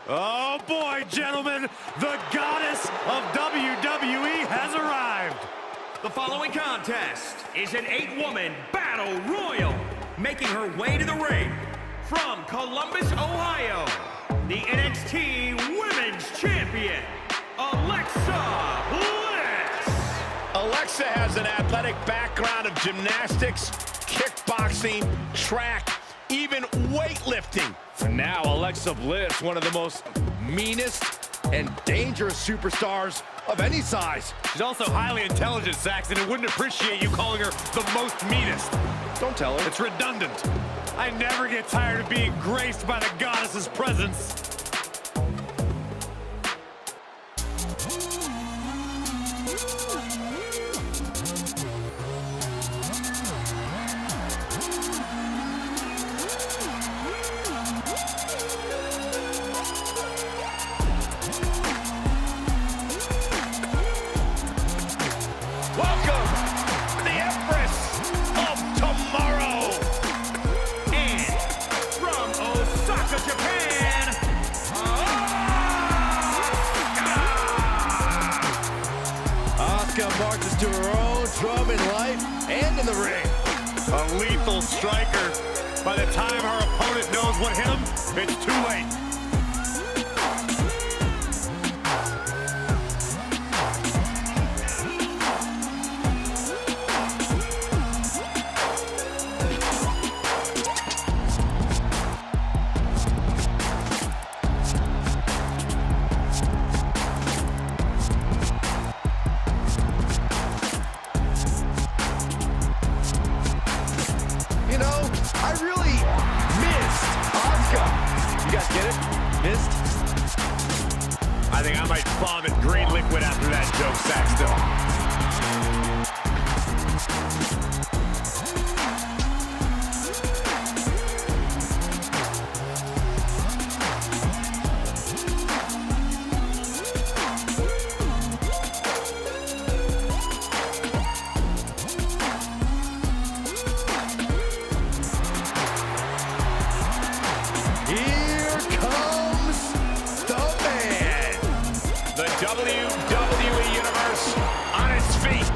Oh boy, gentlemen, the goddess of WWE has arrived. The following contest is an 8-woman battle royal. Making her way to the ring from Columbus, Ohio, the NXT Women's Champion, Alexa Bliss. Alexa has an athletic background of gymnastics, kickboxing, track, even weightlifting. And now Alexa Bliss, one of the most meanest and dangerous superstars of any size. She's also highly intelligent, Saxton, and wouldn't appreciate you calling her the most meanest. Don't tell her. It's redundant. I never get tired of being graced by the goddess's presence. Marches to her own drum in life and in the ring. A lethal striker. By the time her opponent knows what hit him, it's too late. I really missed Asuka. You guys get it? Missed? I think I might vomit green liquid after that joke, Saxton. WWE Universe on its feet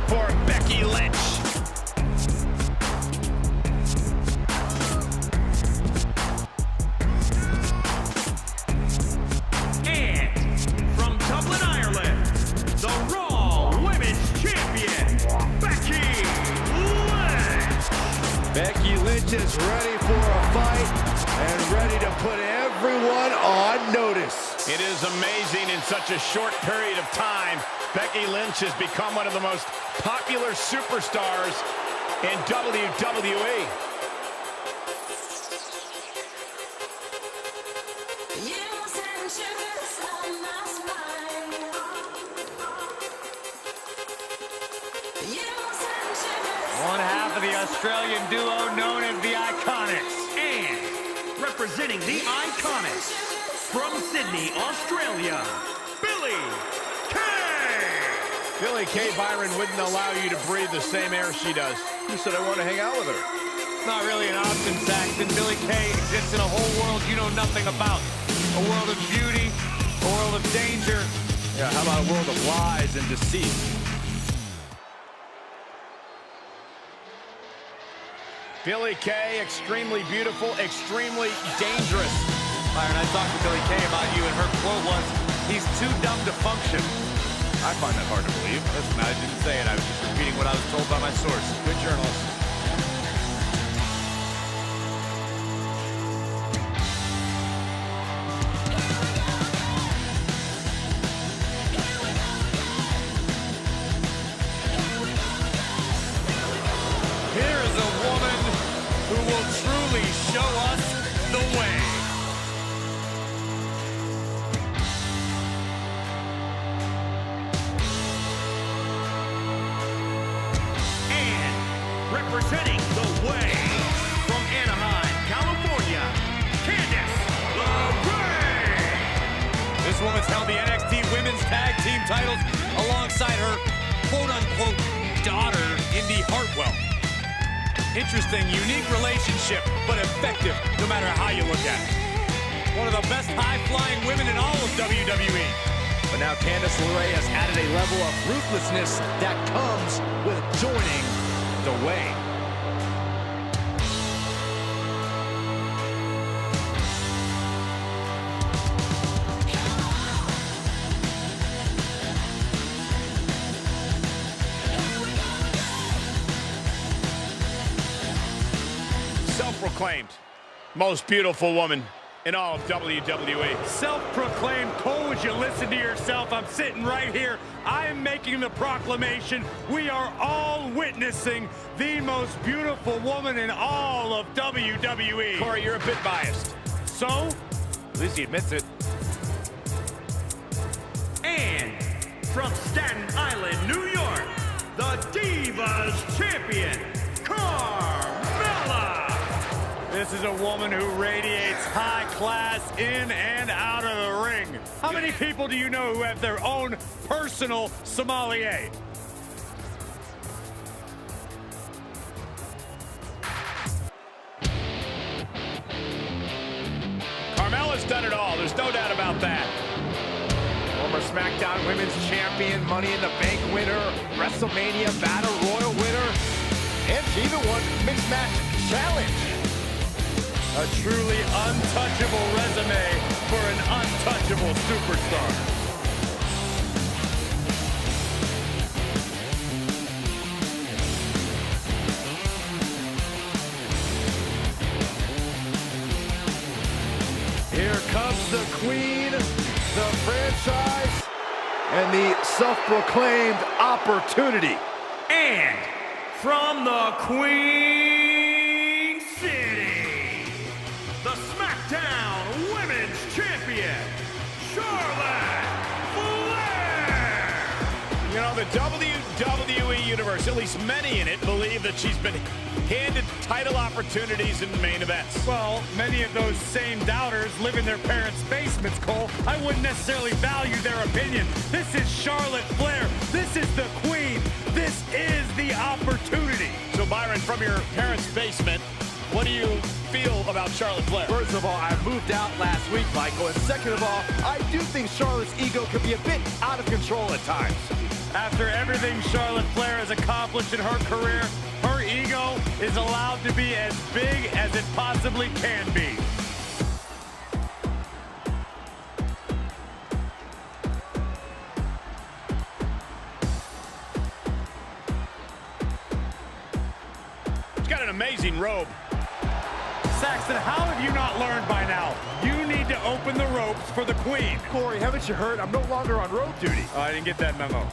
for Becky Lynch. And from Dublin, Ireland, the Raw Women's Champion, Becky Lynch. Becky Lynch is ready for a fight and ready to put everyone on notice. It is amazing in such a short period of time, Becky Lynch has become one of the most popular superstars in WWE. One half of the Australian duo known as the Iconics. And representing the Iconics, from Sydney, Australia, Billy Kay. Billy Kay Byron wouldn't allow you to breathe the same air she does. You said I want to hang out with her. Not really an option, Saxton. Billy Kay exists in a whole world you know nothing about. A world of beauty, a world of danger. Yeah, how about a world of lies and deceit? Billy Kay, extremely beautiful, extremely dangerous. Byron, I talked to Billy Kay about you, and her quote was, "He's too dumb to function." I find that hard to believe. Listen, I didn't say it. I was just repeating what I was told by my source. Good journalist. Here is a woman who will truly show us the way. Representing the way from Anaheim, California, Candice LeRae. This woman's held the NXT Women's Tag Team titles alongside her quote-unquote daughter, Indy Hartwell. Interesting, unique relationship, but effective no matter how you look at it. One of the best high-flying women in all of WWE. But now Candice LeRae has added a level of ruthlessness that comes with joining the way. Self-proclaimed most beautiful woman in all of WWE. Self-proclaimed. Cole, would you listen to yourself? I'm sitting right here. I am making the proclamation. We are all witnessing the most beautiful woman in all of WWE. Corey, you're a bit biased. So? At least he admits it. And from Staten Island, New York, the Divas Champion, Carmella. This is a woman who radiates high class in and out of the ring. How many people do you know who have their own personal sommelier? Carmella's done it all. There's no doubt about that. Former SmackDown Women's Champion, Money in the Bank winner, WrestleMania Battle Royal winner, and she even won Mixed Match Challenge. A truly untouchable resume for an untouchable superstar. Here comes the Queen, the franchise, and the self-proclaimed opportunity. And from the Queen City, the SmackDown Women's Champion, Charlotte Flair. You know, the WWE Universe, at least many in it, believe that she's been handed title opportunities in main events. Well, many of those same doubters live in their parents' basements, Cole. I wouldn't necessarily value their opinion. This is Charlotte Flair. This is the Queen. This is the opportunity. So, Byron, from your parents' basement, what do you feel about Charlotte Flair? First of all, I moved out last week, Michael. And second of all, I do think Charlotte's ego could be a bit out of control at times. After everything Charlotte Flair has accomplished in her career, her ego is allowed to be as big as it possibly can be. She's got an amazing robe. Saxton, how have you not learned by now? You need to open the ropes for the Queen. Corey, haven't you heard? I'm no longer on road duty. Oh, I didn't get that memo.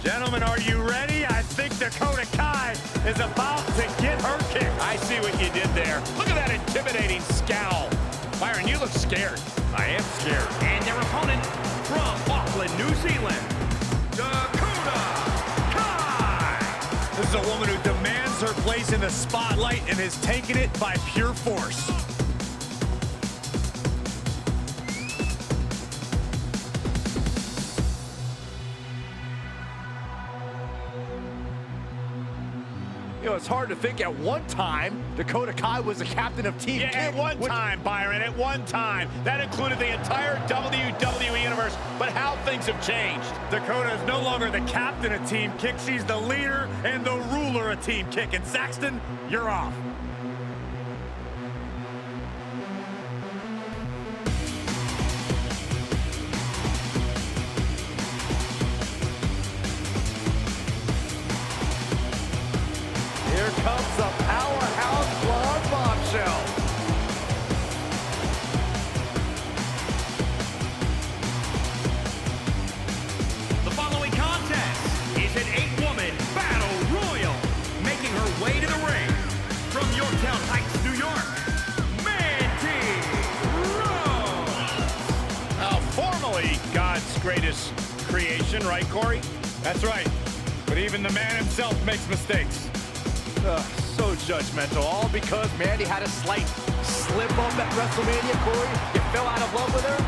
Gentlemen, are you ready? I think Dakota Kai is about to get her kick. I see what you did there. Look at that intimidating scowl. Byron, you look scared. I am scared. And their opponent from Auckland, New Zealand, Dakota Kai. This is a woman who demands her place in the spotlight and has taken it by pure force. You know, it's hard to think at one time Dakota Kai was the captain of Team Yeah, at one time, Byron, at one time. That included the entire WWE Universe, but how things have changed. Dakota is no longer the captain of Team Kick. She's the leader and the ruler of Team Kick. And Saxton, you're off. Here comes the powerhouse blonde bombshell. The following contest is an 8-woman battle royal, making her way to the ring from your greatest creation, right, Corey? That's right. But even the man himself makes mistakes. So judgmental, all because Mandy had a slight slip up at WrestleMania, Corey. You fell out of love with her.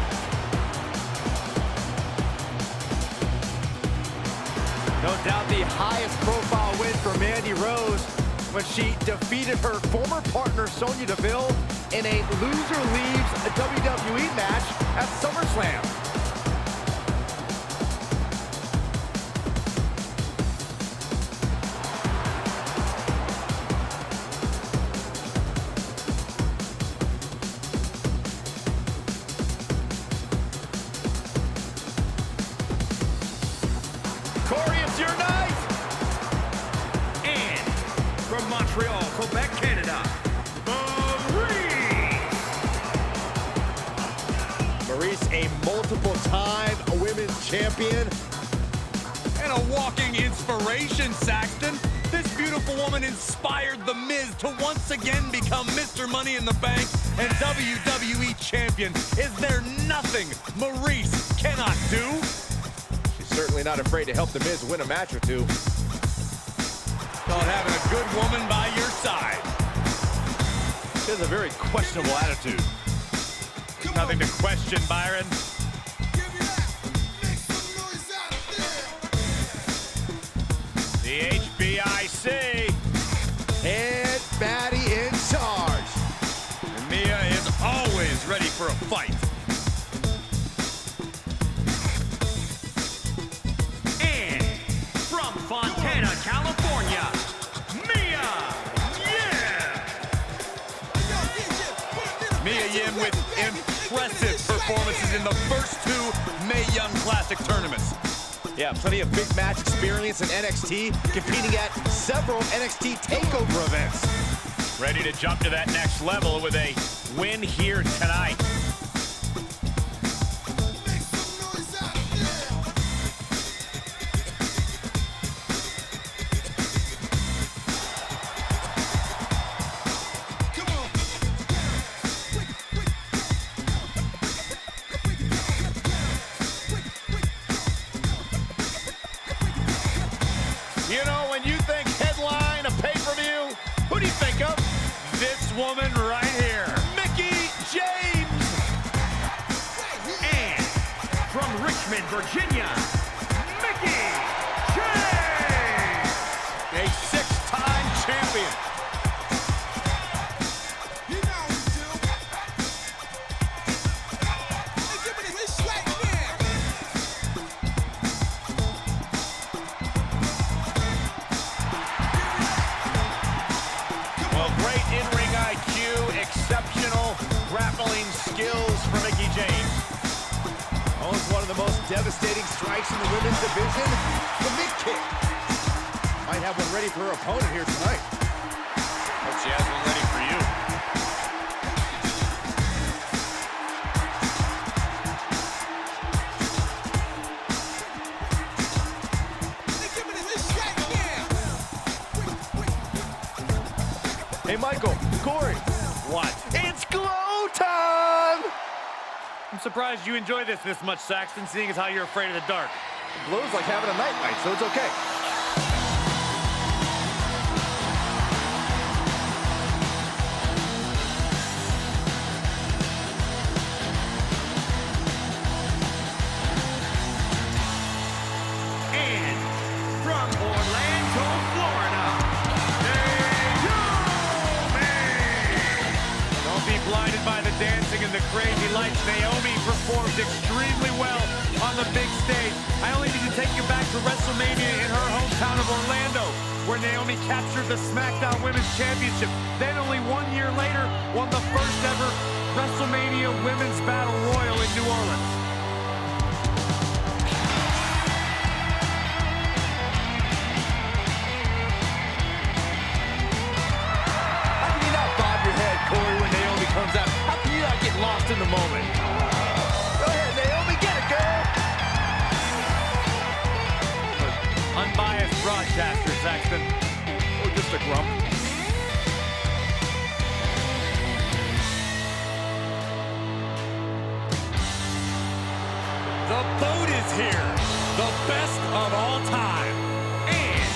No doubt the highest profile win for Mandy Rose when she defeated her former partner Sonya Deville in a loser leaves a WWE match at SummerSlam. Corey, it's your night! And from Montreal, Quebec, Canada, Maurice, a multiple-time women's champion. And a walking inspiration, Saxton. This beautiful woman inspired The Miz to once again become Mr. Money in the Bank and WWE Champion. Is there nothing Maurice cannot do? Certainly not afraid to help The Miz win a match or two. Called having a good woman by your side. She has a very questionable attitude. Nothing to question, Byron. The HBIC. And Maddie in charge. And Mia is always ready for a fight. Fontana, California, Mia Yim! Mia Yim with impressive performances in the first two Mae Young Classic tournaments. Yeah, plenty of big match experience in NXT, competing at several NXT TakeOver events. Ready to jump to that next level with a win here tonight. You know, when you think headline, a pay-per-view, who do you think of? This woman right here. Mickie James! And from Richmond, Virginia, Mickie James! A six-time champion. Exceptional grappling skills for Mickie James. Owns one of the most devastating strikes in the women's division, the mid kick. Might have one ready for her opponent here tonight. Hope she has one ready for you. Hey, Michael, Corey. What? It's glow time! I'm surprised you enjoy this much, Saxton, seeing as how you're afraid of the dark. Glow's like having a night, so it's okay. And from Orlando, Florida, Don't be blinded by the dancing and the crazy lights. Naomi performed extremely well on the big stage. I only need to take you back to WrestleMania in her hometown of Orlando, where Naomi captured the SmackDown Women's Championship. Then only 1 year later, won the first ever WrestleMania Women's Battle Royal in New Orleans. How can you not bob your head, Corey, when Naomi comes out? How can you not get lost in the moment? Go ahead, Naomi, get it, girl! Unbiased broadcaster, Saxton. Or just a grump. The boat is here, the best of all time. And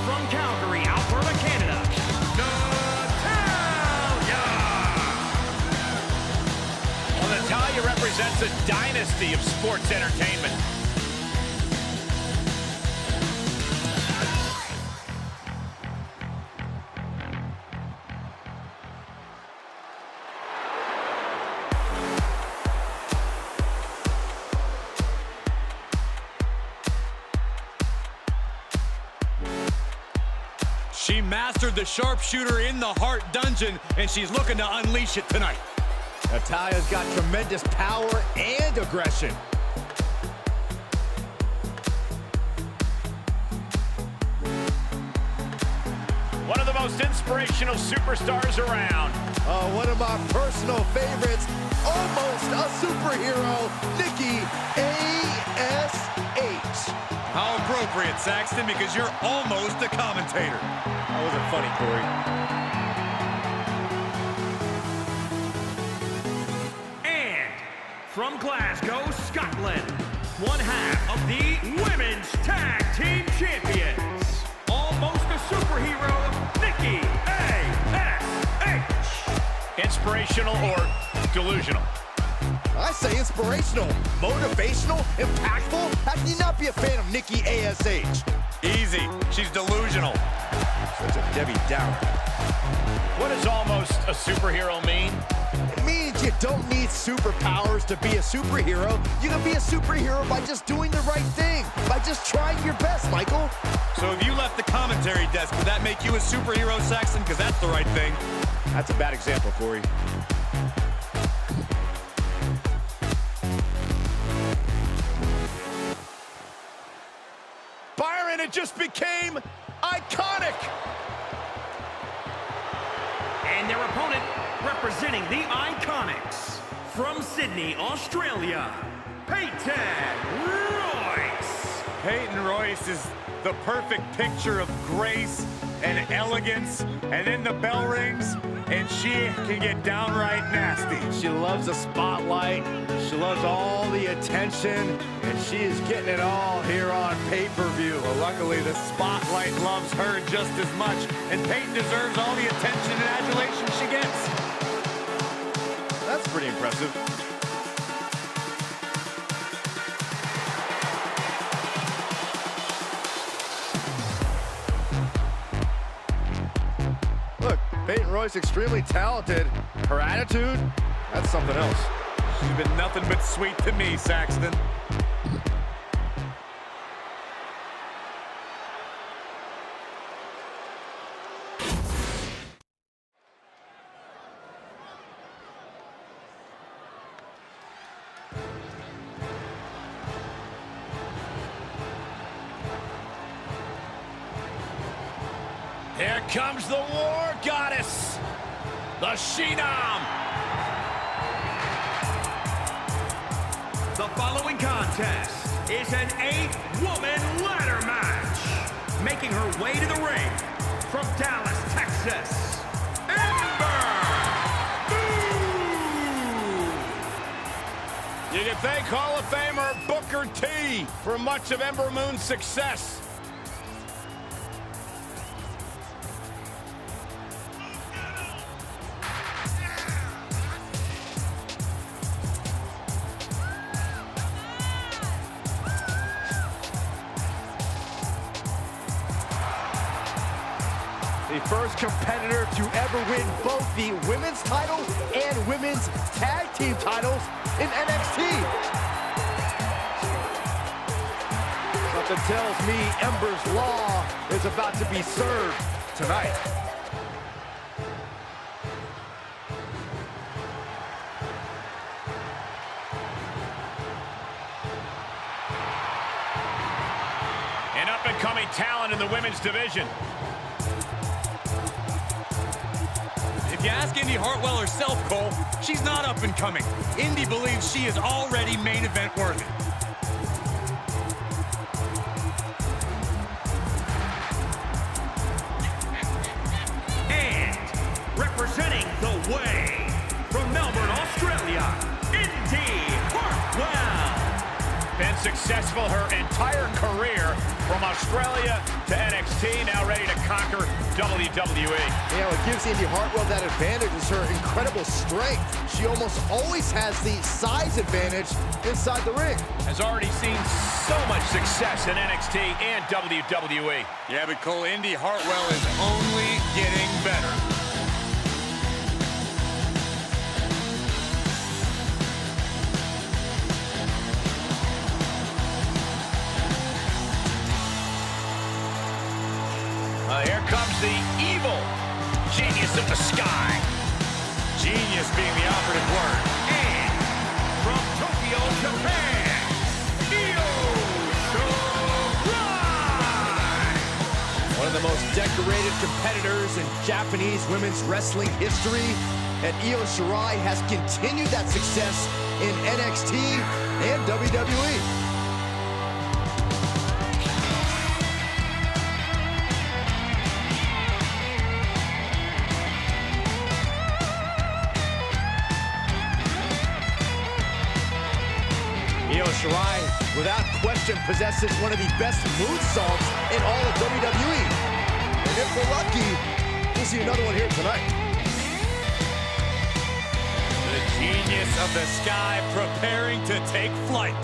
from Calgary, Alberta, Canada, Natalya! Well, Natalya represents a dynasty of sports entertainment. She mastered the sharpshooter in the Heart Dungeon, and she's looking to unleash it tonight. Natalya's got tremendous power and aggression. One of the most inspirational superstars around. One of my personal favorites, almost a superhero, Nikki A.S.H. How appropriate, Saxton, because you're almost a commentator. That wasn't funny, Corey. And from Glasgow, Scotland, one half of the Women's Tag Team Champions, almost a superhero, Nikki A.S.H. Inspirational or delusional? I say inspirational, motivational, impactful. How can you not be a fan of Nikki A.S.H.? Easy. She's delusional. Such a Debbie Downer. What does almost a superhero mean? It means you don't need superpowers to be a superhero. You can be a superhero by just doing the right thing, by just trying your best, Michael. So if you left the commentary desk, would that make you a superhero, Saxton? Because that's the right thing. That's a bad example, Corey. Byron, it just became iconic. And their opponent, representing the Iconics, from Sydney, Australia, Peyton Royce. Peyton Royce is the perfect picture of grace and elegance, and then the bell rings, and she can get downright nasty. She loves the spotlight. She loves all the attention, and she is getting it all here on pay-per-view. Well, luckily, the spotlight loves her just as much, and Peyton deserves all the attention and adulation she gets. That's pretty impressive. Look, Peyton Royce extremely talented. Her attitude, that's something else. She's been nothing but sweet to me, Saxton. Here comes the War Goddess, the Phenom. The following contest is an 8-woman ladder match. Making her way to the ring from Dallas, Texas, Ember Moon. You can thank Hall of Famer Booker T for much of Ember Moon's success. The first competitor to ever win both the women's title and women's tag team titles in NXT. Something tells me Ember's Law is about to be served tonight. An up-and-coming talent in the women's division. If you ask Indy Hartwell herself, Cole, she's not up and coming. Indy believes she is already main event worthy. And representing the way from Melbourne, Australia, Indy Hartwell. Been successful her entire career from Australia to NXT, now ready to conquer WWE. You know, what gives Indy Hartwell that advantage is her incredible strength. She almost always has the size advantage inside the ring. Has already seen so much success in NXT and WWE. Yeah, but Cole, Indy Hartwell is only getting better. Here comes the evil genius of the sky. Genius being the operative word. And from Tokyo, Japan, Io Shirai. One of the most decorated competitors in Japanese women's wrestling history, and Io Shirai has continued that success in NXT and WWE. Io Shirai, without question, possesses one of the best moonsaults in all of WWE. And if we're lucky, we'll see another one here tonight. The genius of the sky preparing to take flight.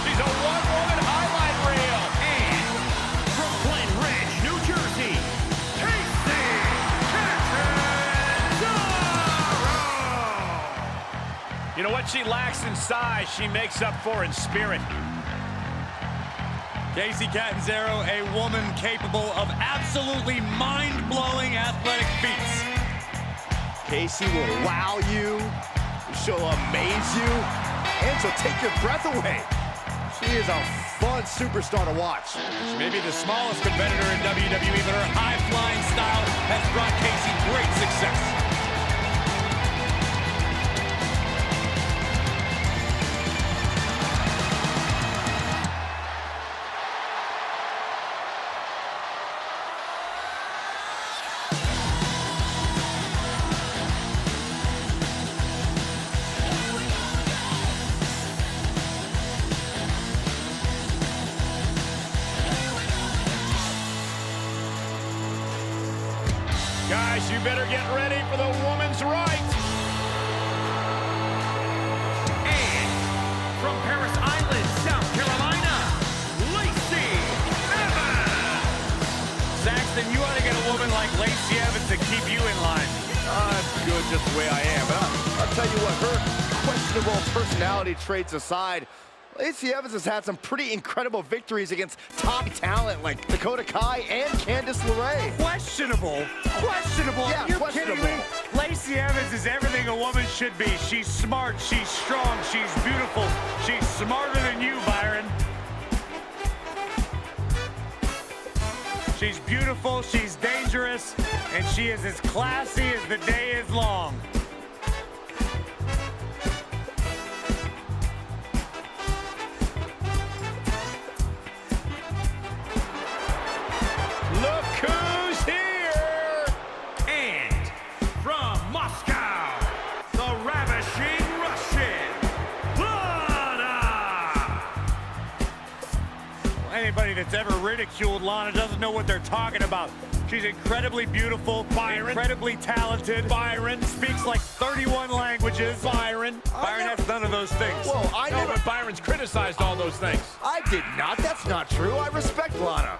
She's a one-woman highlight reel. And from Glen Ridge, New Jersey, Casey Catanzaro. You know what she lacks in size, she makes up for in spirit. Casey Catanzaro, a woman capable of absolutely mind-blowing athletic feats. Casey will wow you, she'll amaze you, and she'll take your breath away. She is a fun superstar to watch. She may be the smallest competitor in WWE, but her high-flying style has brought Casey great success. Guys, you better get ready for the woman's right. And from Paris Island, South Carolina, Lacey Evans. Saxton, you ought to get a woman like Lacey Evans to keep you in line. I'm good just the way I am. But I'll tell you what, her questionable personality traits aside, Lacey Evans has had some pretty incredible victories against top talent like Dakota Kai and Candice LeRae. Questionable? Questionable? Yeah, You're questionable. kidding me? Lacey Evans is everything a woman should be. She's smart, she's strong, she's beautiful. She's smarter than you, Byron. She's beautiful, she's dangerous, and she is as classy as the day is long. Look who's here! And from Moscow, the ravishing Russian, Lana. Anybody that's ever ridiculed Lana doesn't know what they're talking about. She's incredibly beautiful, incredibly talented. Byron speaks like 31 languages. Byron has none of those things. Whoa, I No, never... but Byron's criticized all those things. I did not. That's not true. I respect Lana.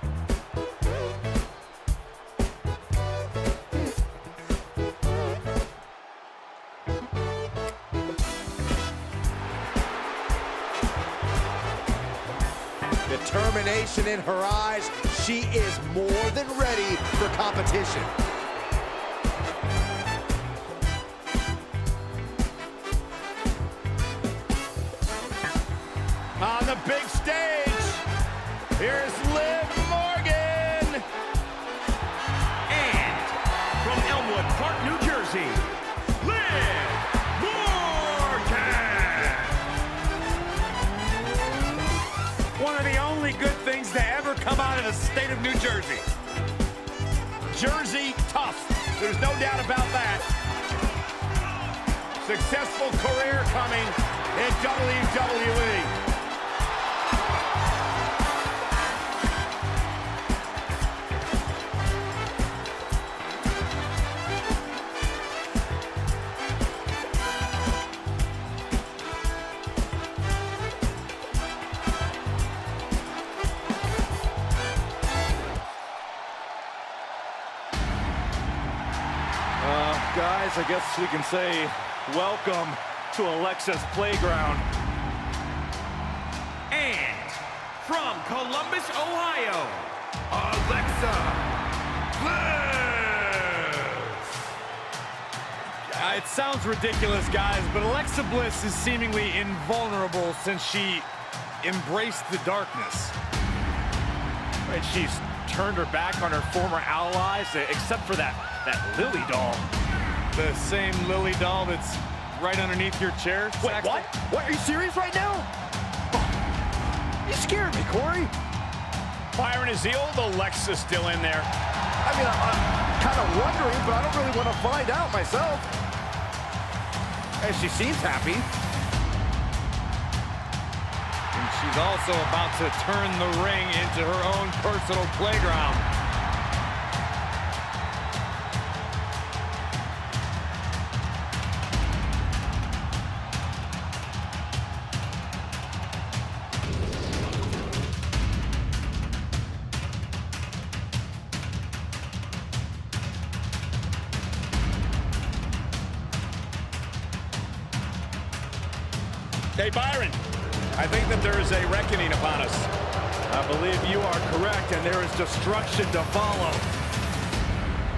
Determination in her eyes. She is more than ready for competition. On the big stage, here's Liv Morgan. And from Elmwood Park, New Jersey, Liv Morgan. One of the only good things to ever come out of the state of New Jersey. Jersey tough. There's no doubt about that. Successful career coming in WWE. Guys, I guess we can say welcome to Alexa's playground. And from Columbus, Ohio, Alexa Bliss. It sounds ridiculous, guys, but Alexa Bliss is seemingly invulnerable since she embraced the darkness. And she's turned her back on her former allies, except for that Lily doll. The same Lily doll that's right underneath your chair, Wait, Saxton? what? What, are you serious right now? You scared me, Corey. Byron, is the old Alexa still in there? I mean, I'm kind of wondering, but I don't really want to find out myself. And she seems happy. And she's also about to turn the ring into her own personal playground. Hey, Byron, I think that there is a reckoning upon us. I believe you are correct, and there is destruction to follow.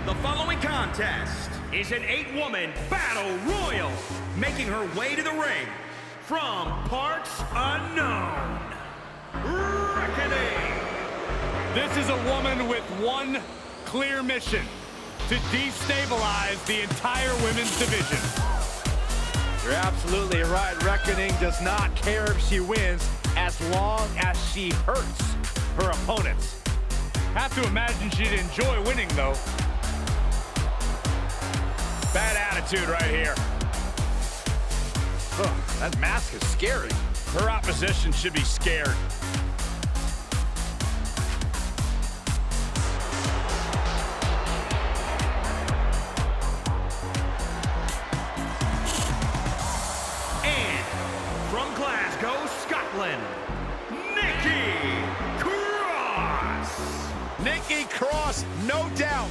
The following contest is an 8-woman battle royal, making her way to the ring from parts unknown. Reckoning. This is a woman with one clear mission: to destabilize the entire women's division. You're absolutely right. Reckoning does not care if she wins as long as she hurts her opponents. Have to imagine she'd enjoy winning, though. Bad attitude right here. Ugh, that mask is scary. Her opposition should be scared. Nikki Cross, no doubt.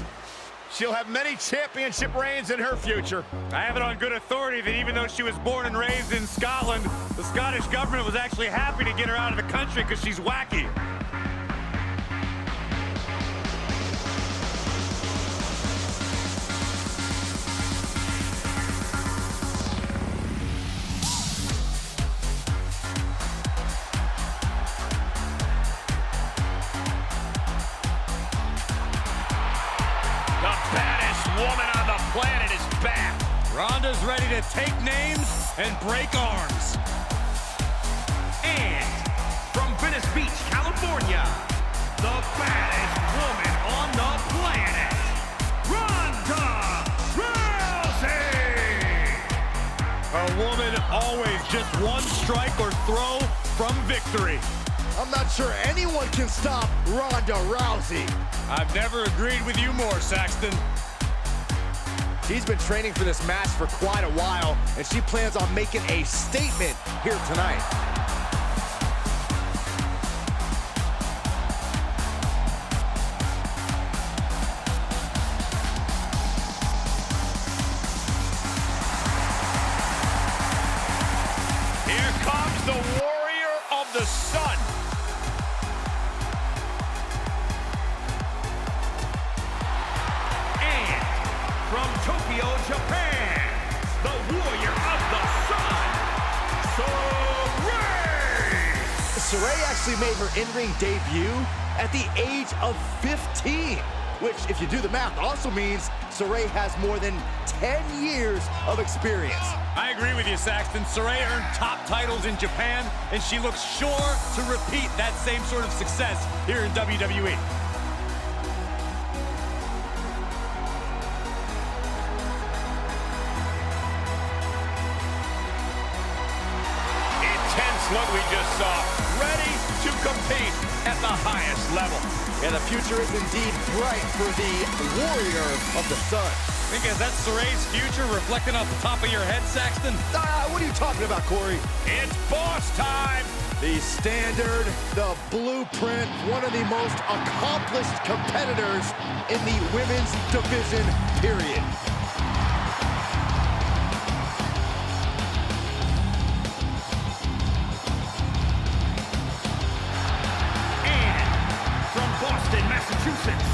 She'll have many championship reigns in her future. I have it on good authority that even though she was born and raised in Scotland, the Scottish government was actually happy to get her out of the country because she's wacky. Woman on the planet is back. Ronda's ready to take names and break arms. And from Venice Beach, California, the baddest woman on the planet, Ronda Rousey. A woman always just one strike or throw from victory. I'm not sure anyone can stop Ronda Rousey. I've never agreed with you more, Saxton. She's been training for this match for quite a while, and she plans on making a statement here tonight. Here comes the warrior of the sun. From Tokyo, Japan, the warrior of the sun, Saray! Saray actually made her in-ring debut at the age of 15, which, if you do the math, also means Saray has more than 10 years of experience. I agree with you, Saxton. Saray earned top titles in Japan, and she looks sure to repeat that same sort of success here in WWE. what we just saw. Ready to compete at the highest level. And the future is indeed bright for the Warrior of the Sun. Think is that Saray's future reflecting off the top of your head, Saxton? What are you talking about, Corey? It's boss time. The standard, the blueprint, one of the most accomplished competitors in the women's division, period. And from Boston, Massachusetts,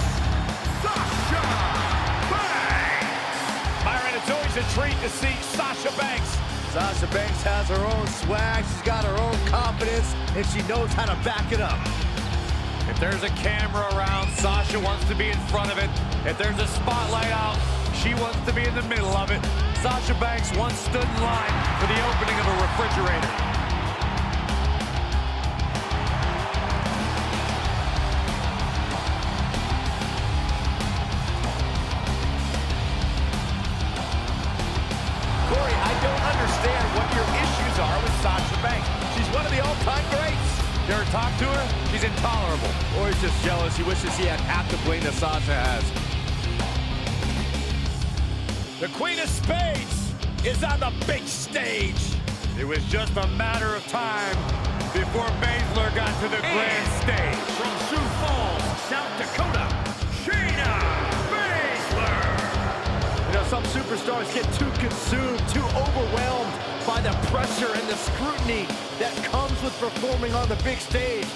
Sasha Banks. Byron, it's always a treat to see Sasha Banks. Sasha Banks has her own swag, she's got her own confidence, and she knows how to back it up. If there's a camera around, Sasha wants to be in front of it. If there's a spotlight out, she wants to be in the middle of it. Sasha Banks once stood in line for the opening of a refrigerator. Corey, I don't understand what your issues are with Sasha Banks. She's one of the all-time greats. You ever talk to her? She's intolerable. Or he's just jealous, he wishes he had half the bling that Sasha has. The Queen of Spades is on the big stage. It was just a matter of time before Baszler got to the grand stage. From Sioux Falls, South Dakota, Shayna Baszler. You know, some superstars get too consumed, too overwhelmed by the pressure and the scrutiny that comes with performing on the big stage.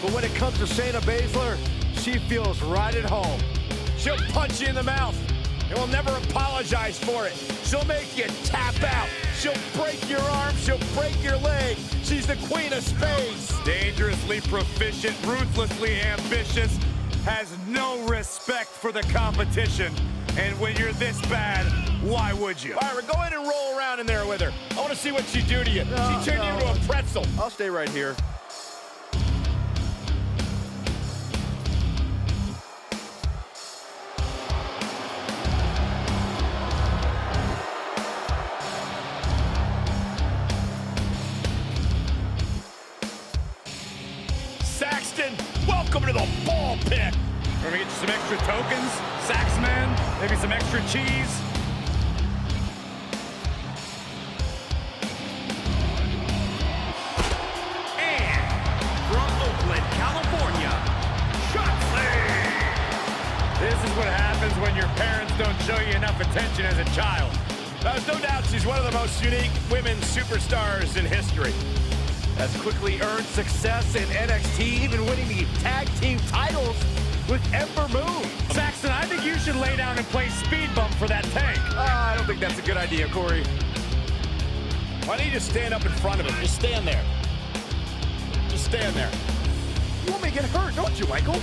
But when it comes to Shayna Baszler, she feels right at home. She'll punch you in the mouth and will never apologize for it. She'll make you tap out. She'll break your arm. She'll break your leg. She's the Queen of Spades. Dangerously proficient, ruthlessly ambitious, has no respect for the competition. And when you're this bad, why would you? Byron, go ahead and roll around in there with her. I want to see what she do to you. She turned you into a pretzel. I'll stay right here. Saxton, welcome to the ball pit. We're gonna get you some extra tokens, Saxman, maybe some extra cheese. And from Oakland, California, Shotzi. This is what happens when your parents don't show you enough attention as a child. There's no doubt she's one of the most unique women superstars in history. Has quickly earned success in NXT, even winning the tag team titles with Ember Moon. Saxton, I think you should lay down and play speed bump for that tank. I don't think that's a good idea, Corey. Why don't you just stand up in front of him? Just stand there. Just stand there. You want me to get hurt, don't you, Michael?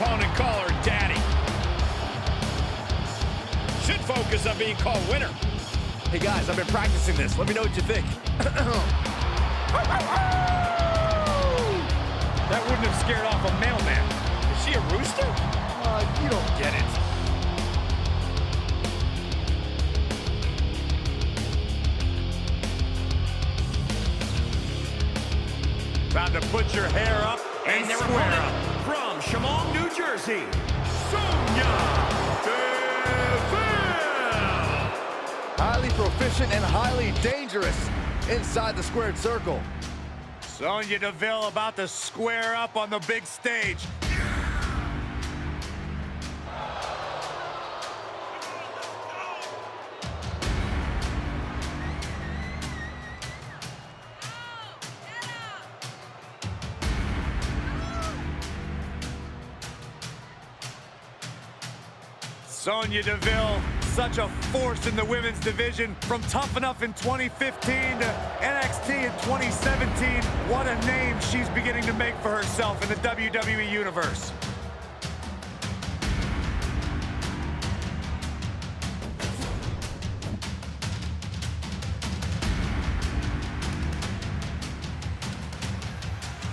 Opponent, call her daddy. Should focus on being called winner. Hey guys, I've been practicing this. Let me know what you think. That wouldn't have scared off a mailman. Is she a rooster? You don't get it. Time to put your hair up and their square opponent up. from Chemung, New Jersey, Sonya Deville. Highly proficient and highly dangerous inside the squared circle. Sonya Deville about to square up on the big stage. Sonya Deville, such a force in the women's division, from Tough Enough in 2015 to NXT in 2017. What a name she's beginning to make for herself in the WWE Universe.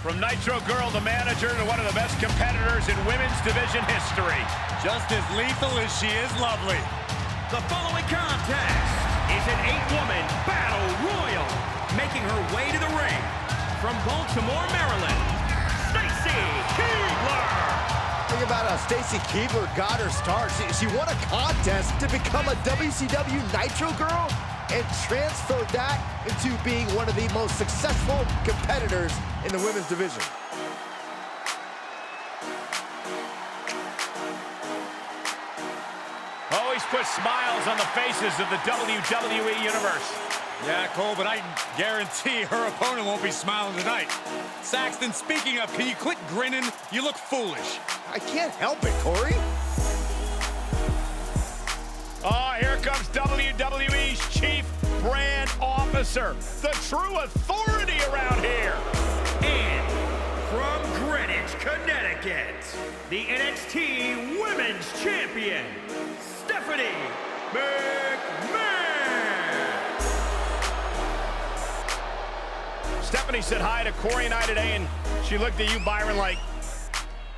From Nitro Girl, the manager, to one of the best competitors in women's division history. Just as lethal as she is lovely. The following contest is an 8-woman battle royal. Making her way to the ring from Baltimore, Maryland, Stacy Keibler. Think about how Stacy Keibler got her start. She won a contest to become a WCW Nitro Girl and transferred that into being one of the most successful competitors in the women's division. Always put smiles on the faces of the WWE Universe. Yeah, Cole, but I guarantee her opponent won't be smiling tonight. Saxton, speaking of, can you quit grinning? You look foolish. I can't help it, Corey. Oh, here comes WWE's Chief Brand Officer, the true authority around here. And from Greenwich, Connecticut, the NXT Women's Champion, Stephanie McMahon. Stephanie said hi to Corey and I today, and she looked at you, Byron, like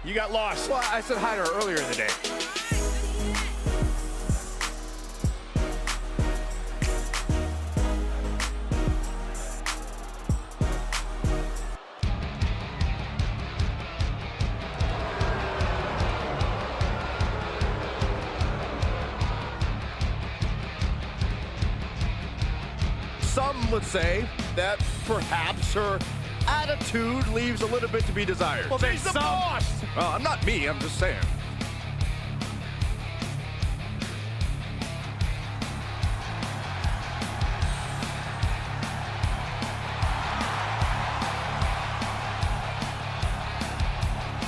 you got lost. Well, I said hi to her earlier in the day. Some would say that perhaps her attitude leaves a little bit to be desired. Well, She's the boss! Well, I'm not me, I'm just saying.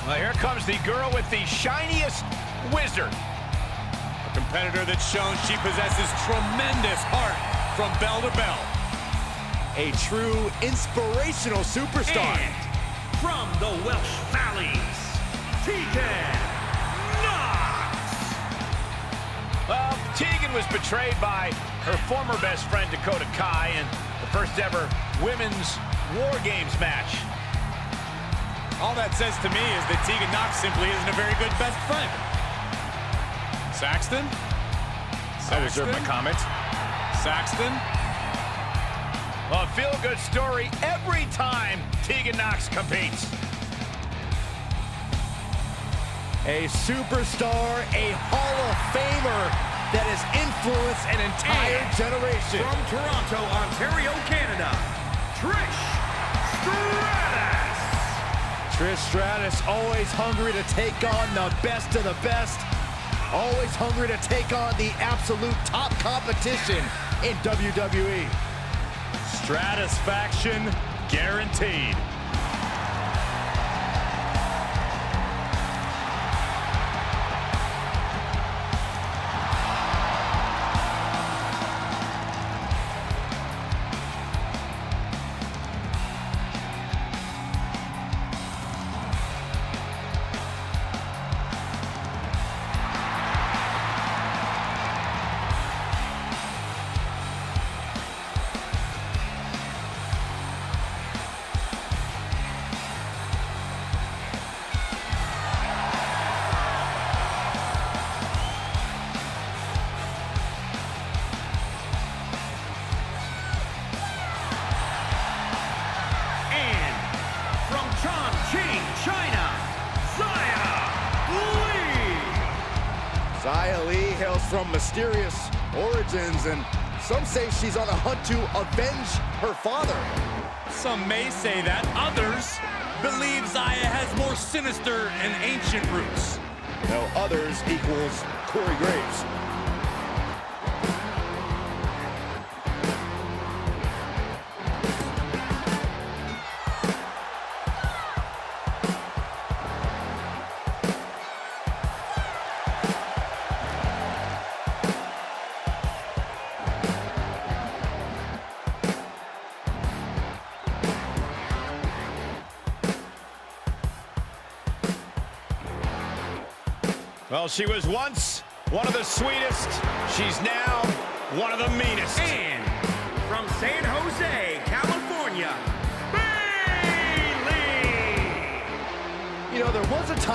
Well, here comes the girl with the shiniest wizard. A competitor that's shown she possesses tremendous heart from bell to bell. A true inspirational superstar. And from the Welsh Valleys, Tegan Knox. Well, Tegan was betrayed by her former best friend, Dakota Kai, in the first ever women's War Games match. All that says to me is that Tegan Knox simply isn't a very good best friend. Saxton? I reserve my comments. Saxton? Well, a feel-good story every time Tegan Knox competes. A superstar, a Hall of Famer that has influenced an entire generation. From Toronto, Ontario, Canada, Trish Stratus. Trish Stratus, always hungry to take on the best of the best. Always hungry to take on the absolute top competition in WWE. Stratisfaction guaranteed. Xia Li hails from mysterious origins, and some say she's on a hunt to avenge her father. Some may say that. Others believe Xia has more sinister and ancient roots. No, others equals Corey Graves. Well, she was once one of the sweetest. She's now one of the meanest. And from San Jose, California, Bayley.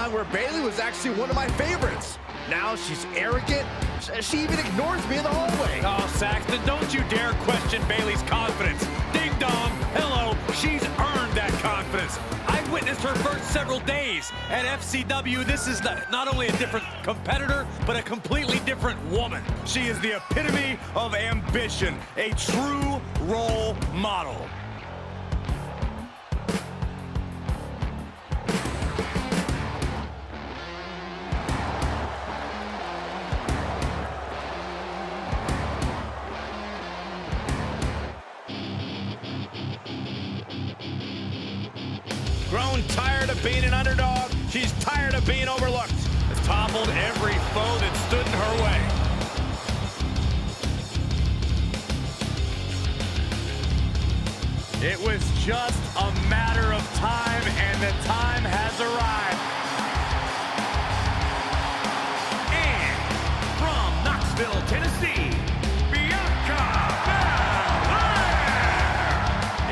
storyline where Bayley was actually one of my favorites. Now she's arrogant. She even ignores me in the hallway. Oh, Saxton, don't you dare question Bayley's confidence. Ding dong, hello, she's earned that confidence. I've witnessed her first several days at FCW. This is not only a different competitor, but a completely different woman. She is the epitome of ambition, a true role model. Grown tired of being an underdog. She's tired of being overlooked. Has toppled every foe that stood in her way. It was just a matter of time, and the time has arrived. And from Knoxville, Tennessee, Bianca Belair.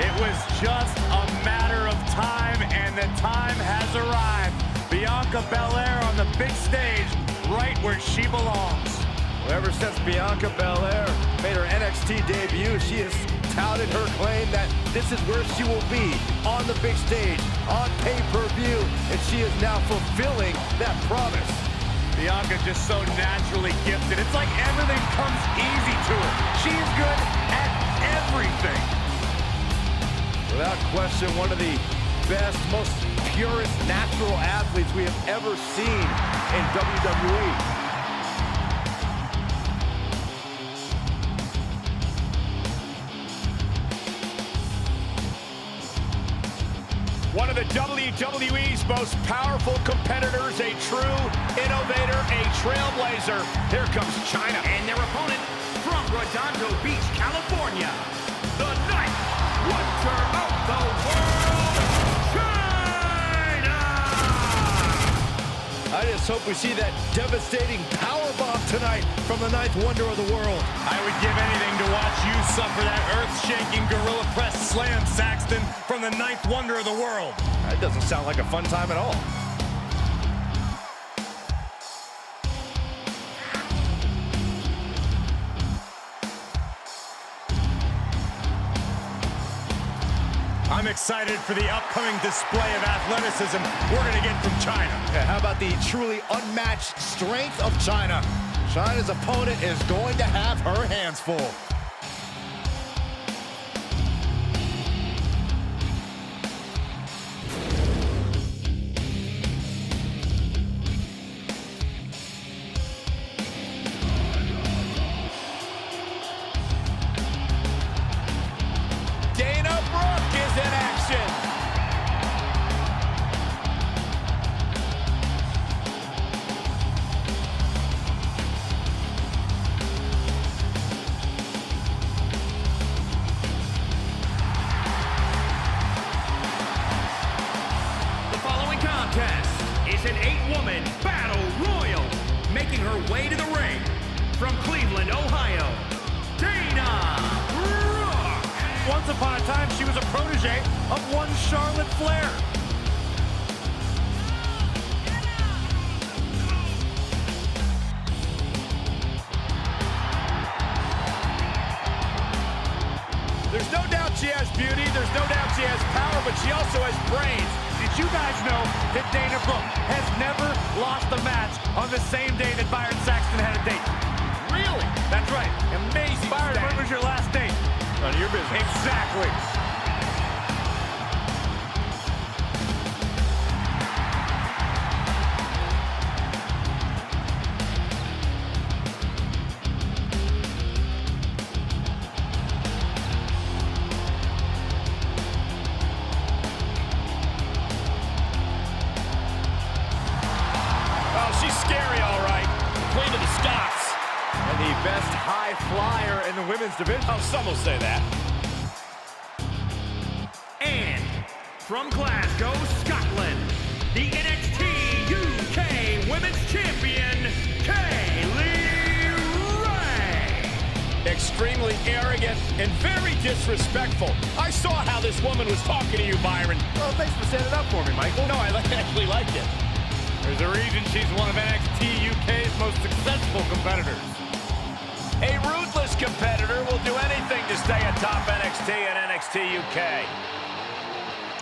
It was just a matter of time, and the time has arrived. Bianca Belair on the big stage, right where she belongs. Well, ever since Bianca Belair made her NXT debut, she has touted her claim that this is where she will be, on the big stage, on pay-per-view, and she is now fulfilling that promise. Bianca just so naturally gifted. It's like everything comes easy to her. She's good at everything. Without question, one of the best, most purest natural athletes we have ever seen in WWE. One of the WWE's most powerful competitors, a true innovator, a trailblazer. Here comes China. And their opponent from Redondo Beach, California, the ninth wonder of the world, China! I just hope we see that devastating powerbomb tonight from the ninth wonder of the world. I would give anything to watch you suffer that earth-shaking gorilla press slam, Saxton, from the ninth wonder of the world. That doesn't sound like a fun time at all. I'm excited for the upcoming display of athleticism we're going to get from China. Yeah, how about the truly unmatched strength of China? China's opponent is going to have her hands full. Is an 8-woman battle royal, making her way to the ring from Cleveland, Ohio, Dana Brooke. Once upon a time, she was a protege of one Charlotte Flair. There's no doubt she has beauty, there's no doubt she has power, but she also has brains. Did you guys know that Dana Brooke has never lost a match on the same day that Byron Saxton had a date? Really? That's right. Amazing. Byron, when was your last date? None of your business. Exactly. She's scary, all right. Queen of the Scots. And the best high flyer in the women's division. Oh, some will say that. And from Glasgow, Scotland, the NXT UK Women's Champion, Kaylee Ray. Extremely arrogant and very disrespectful. I saw how this woman was talking to you, Byron. Well, thanks for standing up for me, Michael. No, I actually liked it. There's a reason she's one of NXT UK's most successful competitors. A ruthless competitor will do anything to stay atop NXT and NXT UK.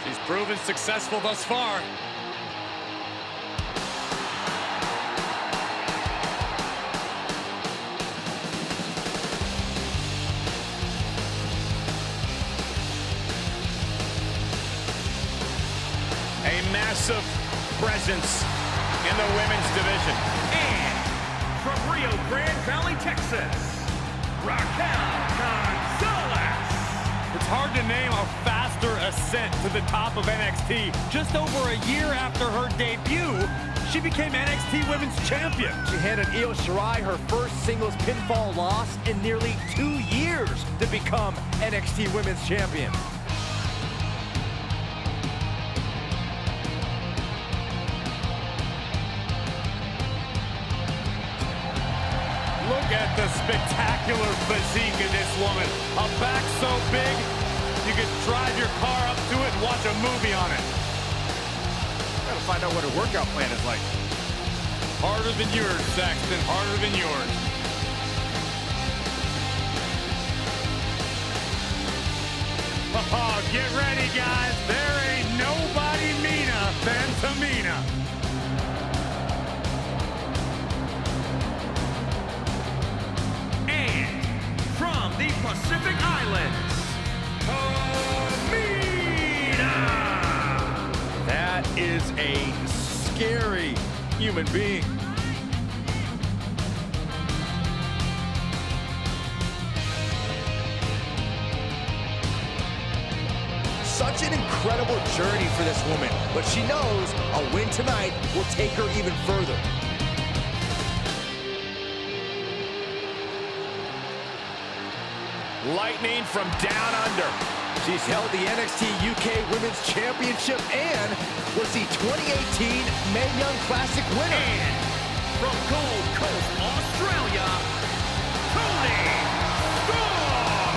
She's proven successful thus far. A massive presence in the women's division. And from Rio Grande Valley, Texas, Raquel Gonzalez. It's hard to name a faster ascent to the top of NXT. Just over a year after her debut, she became NXT Women's Champion. She handed Io Shirai her first singles pinfall loss in nearly 2 years to become NXT Women's Champion. Look at the spectacular physique in this woman. A back so big, you could drive your car up to it and watch a movie on it. Gotta find out what her workout plan is like. Harder than yours, Saxton, harder than yours. Oh, get ready, guys. There ain't nobody meaner than Tamina. From the Pacific Islands, Tamina! That is a scary human being. Such an incredible journey for this woman, but she knows a win tonight will take her even further. Lightning from down under. She's held the NXT UK Women's Championship and was the 2018 Mae Young Classic winner. And from Gold Coast, Australia, Toni Storm!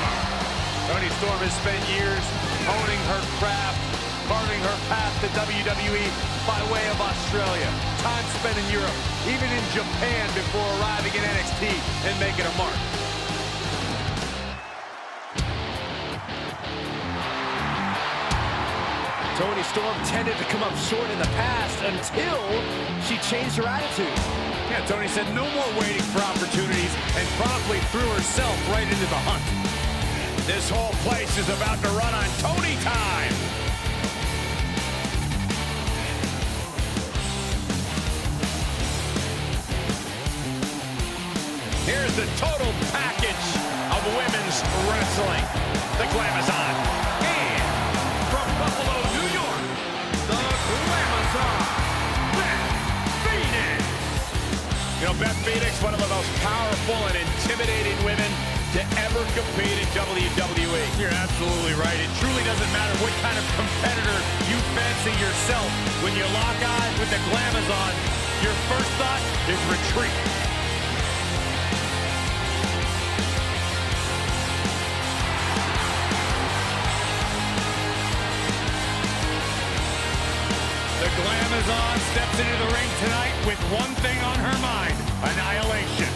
Toni Storm has spent years honing her craft, carving her path to WWE by way of Australia. Time spent in Europe, even in Japan before arriving in NXT and making a mark. Toni Storm tended to come up short in the past until she changed her attitude. Yeah, Toni said no more waiting for opportunities and promptly threw herself right into the hunt. This whole place is about to run on Toni time. Here's the total package of women's wrestling. The Glamazon. And from Buffalo, New York, the Glamazon, Beth Phoenix. You know, Beth Phoenix, one of the most powerful and intimidating women to ever compete in WWE. You're absolutely right. It truly doesn't matter what kind of competitor you fancy yourself. When you lock eyes with the Glamazon, your first thought is retreat. The Glamazon steps into the ring tonight with one thing on her mind: annihilation.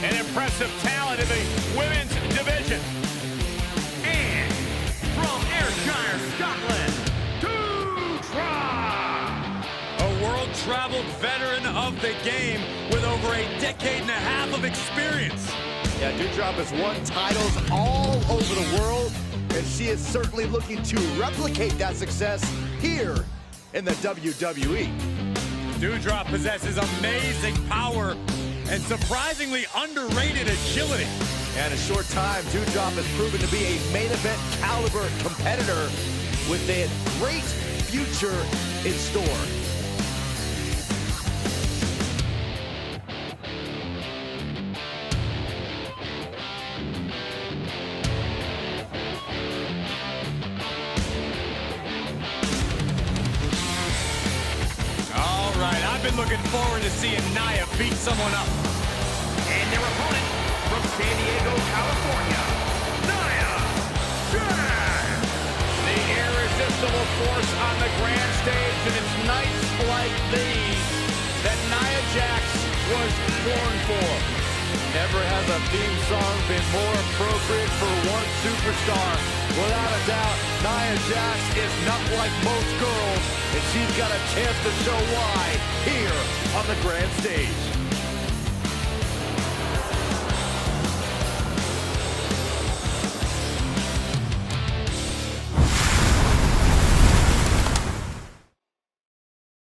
An impressive talent in the women's division. And from Ayrshire, Scotland, A world-traveled veteran of the game with over a decade and a half of experience. Yeah, Doudrop has won titles all over the world, and she is certainly looking to replicate that success here in the WWE. Doudrop possesses amazing power and surprisingly underrated agility. And in a short time, Doudrop has proven to be a main event caliber competitor with a great future in store. All right, I've been looking forward to seeing Nia beat someone up. and their opponent from San Diego, California, Nia Jax. The irresistible force on the grand stage, and it's nights like these that Nia Jax was born for. Never has a theme song been more appropriate for one superstar. Without a doubt, Nia Jax is not like most girls, and she's got a chance to show why here on the grand stage.